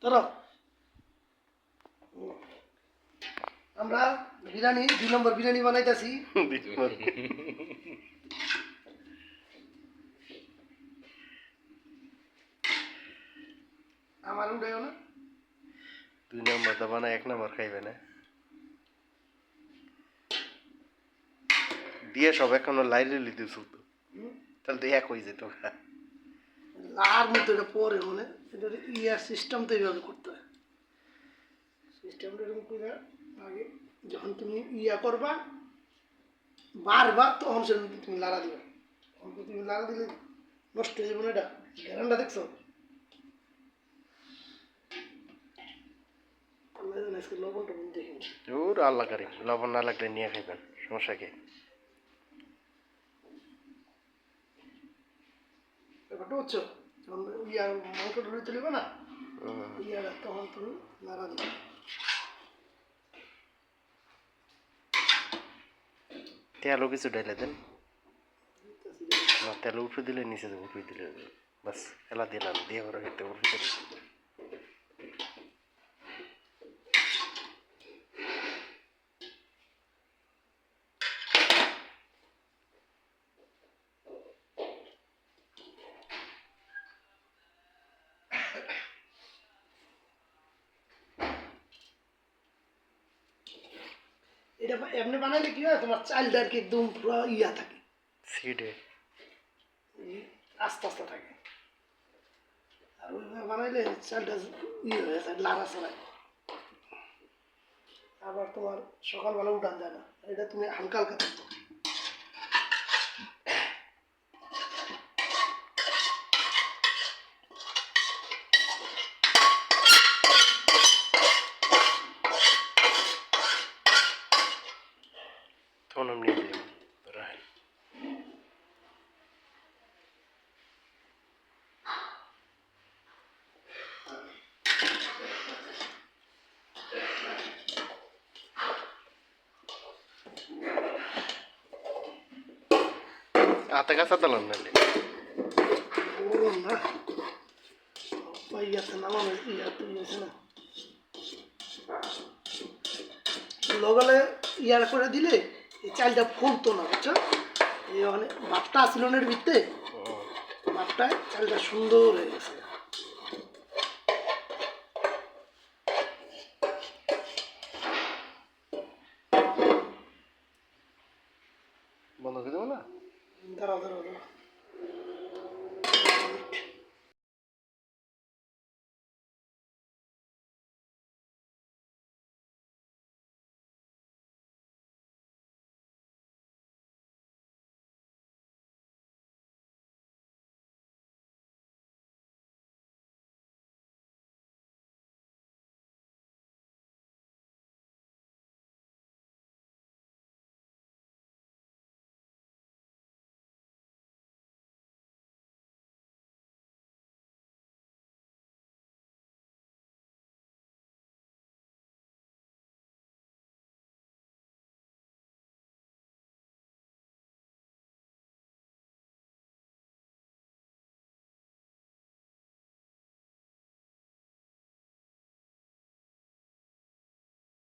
ধরো আমরা বিরিয়ানি 2 নম্বর বিরিয়ানি বানাইতেছি। আমার উঠাইও না, 2 নম্বর তো বানায় 1 নম্বর খাইবে না দিয়ে সব এখনো লাইরে লিতেছ তো তাহলে তো এক হয়ে যেত লার মতো এটা পরে মানে এটা ইয়ার সিস্টেম তো এইভাবে করতে হয়। সিস্টেমটা এরকম করে আগে যখন তুমি ইয়া করবা বারবার তখন সে তুমি লাড়া দিবে, তখন তুমি লাড়া দিলে নষ্ট হয়ে যাবে না। এটা গ্যারান্টা দেখছো? আজকে লবণ টবণ দেখি ওর আল্লাহ কারিম লবণ না লাগলে নিয়ে খাইবেন সমস্যা কি ব্যাপারটা হচ্ছে যখন ইয়া মাংসটা লইতে নেবে না ইয়াটা তখন তুমি নাড়া দিবে। তেলও কিছু ঢেলে দেন তেল উঠে দিলে নিচে উঠে দিলে বাস এলা দিলাম দিয়ে ওরা খেতে উঠে এটা এমনি বানাইলে কি হয় তোমার চালটা আর কি একদম পুরো ইয়া থাকে, সিডে আস্তে আস্তে থাকে। আর ওইভাবে বানাইলে চালটা ইয়ে হয়ে যায় লাড়া ছাড়ায়, আবার তোমার সকালবেলা উঠান যায় না। এটা তুমি হালকা হালকা থাকতো। তখন নিয়ে যাই রাখেন হাতে কাছে দিলাম নাহলে গরম না ইয়াতে নামানো ইয়াতে ইয়েছে না লগালে ইয়ার করে দিলে এই চালটা ফুলতো না বুঝছো। এই অনেক ভাতটা আসিল না এর ভিতরে, ভাতটায় চালটা সুন্দর হয়ে গেছে। বন্ধ করে দেবো না দাঁড়াও দাঁড়াও দাঁড়াও